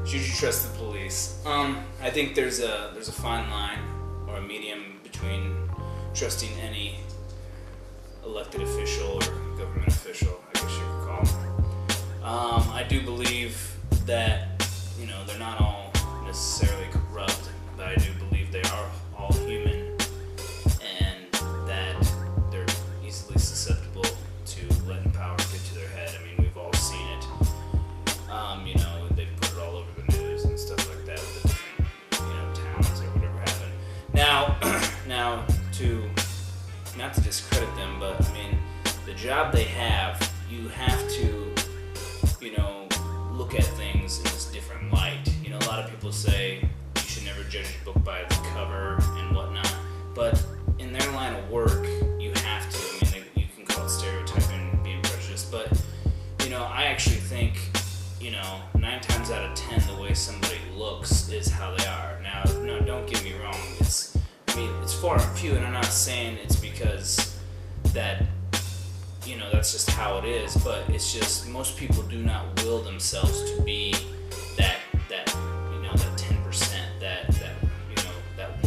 Should you trust the police? I think there's a fine line or a medium between trusting any elected official or government official, I guess you could call them. I do believe that they're not all necessarily corrupt, but I do believe they are all human, and that they're easily susceptible to letting power get to their head. I mean, we've all seen it. They put it all over the news and stuff like that with the different, towns or whatever happened. Now, not to discredit them, but I mean, the job they have, you have to, look at things in this different light. A lot of people say you should never judge a book by the cover and whatnot, but in their line of work, you have to. I mean, you can call it stereotyping, being prejudiced, but I actually think 9 times out of 10, the way somebody looks is how they are. Now, no, don't get me wrong. It's far and few, and I'm not saying it's because that that's just how it is, but it's just most people do not will themselves to be that 10%, that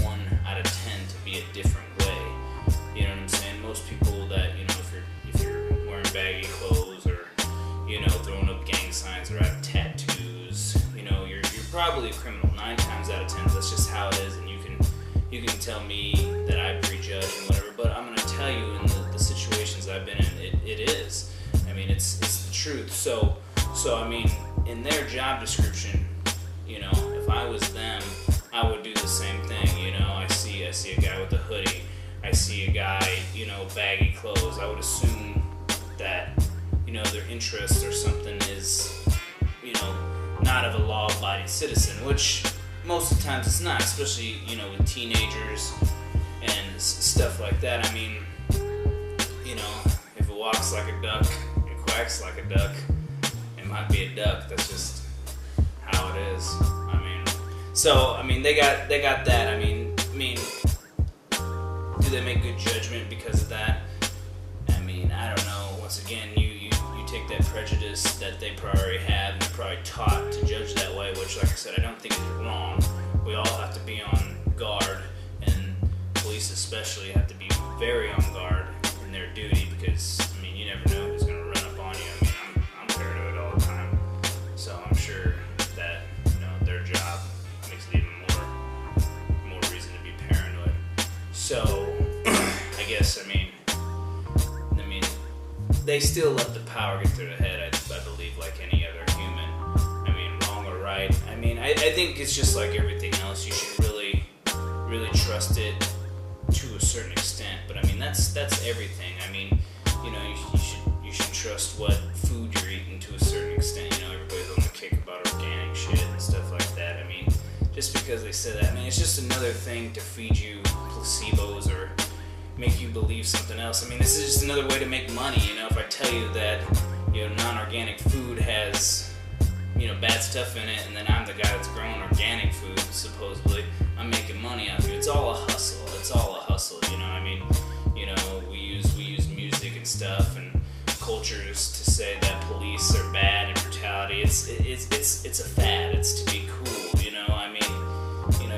1 out of 10 to be a different way. You know what I'm saying? Most people that if you're wearing baggy clothes or throwing up gang signs or have tattoos, you're probably a criminal 9 times out of 10. That's just how it is, and you can tell me that I prejudge and whatever, but I'm gonna tell you in the situations I've been in, it is. I mean, it's the truth. So I mean, in their job description, if I was them, I would do the same thing. I see a guy with a hoodie, I see a guy, baggy clothes. I would assume that their interests or something is not of a law-abiding citizen, which most of the times it's not, especially with teenagers and stuff like that. I mean, if it walks like a duck, it quacks like a duck, it might be a duck. That's just how it is. They got that. I mean, do they make good judgment because of that? I mean, I don't know. Once again, you take that prejudice that they probably have, and they're probably taught to judge that way, which, like I said, I don't think is wrong. We all have to be on guard, and police especially have to be very on guard in their duty, because you never know who's going to run up on you. I'm paranoid all the time, so I'm sure that their job makes it even more reason to be paranoid. So I guess they still let the power get through the head, I believe, like any other human. Wrong or right. I think it's just like everything else. You should really trust it to a certain extent. But that's everything. You should trust what food you're eating to a certain extent. Everybody's on the kick about organic shit and stuff like that. Just because they say that, it's just another thing to feed you placebos or make you believe something else. This is just another way to make money. If I tell you that non-organic food has bad stuff in it, and then I'm the guy that's growing organic food, supposedly, I'm making money off you. It's all a hustle. We use music and stuff and cultures to say that police are bad and brutality. It's a fad. It's to be cool.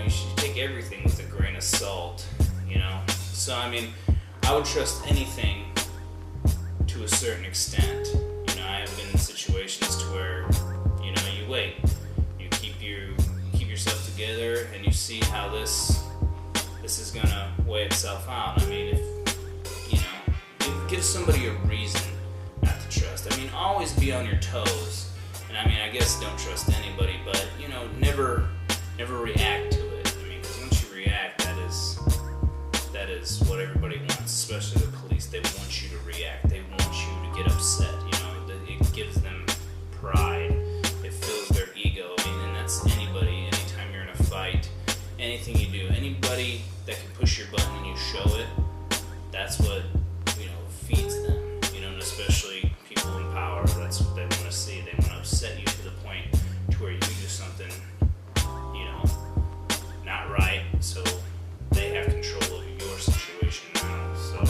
You should take everything with a grain of salt. So I would trust anything to a certain extent. I have been in situations to where you wait, you keep yourself together, and you see how this is gonna weigh itself out. Give somebody a reason not to trust. Always be on your toes, and I guess don't trust anybody, but never react to it. Because once you react, that is what everybody wants, especially the police. They want you to react. They want you to get upset. It gives them pride. It fills their ego. And that's anybody. Anytime you're in a fight, anything you do, anybody that can push your button and you show it, that's what feeds them. And especially people in power. That's what they want to see. They want to upset you to the point to where you do something, not right. So they have control of your situation now. So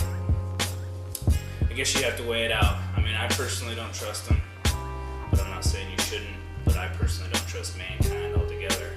I guess you have to weigh it out. I personally don't trust them, but I'm not saying you shouldn't. But I personally don't trust mankind altogether.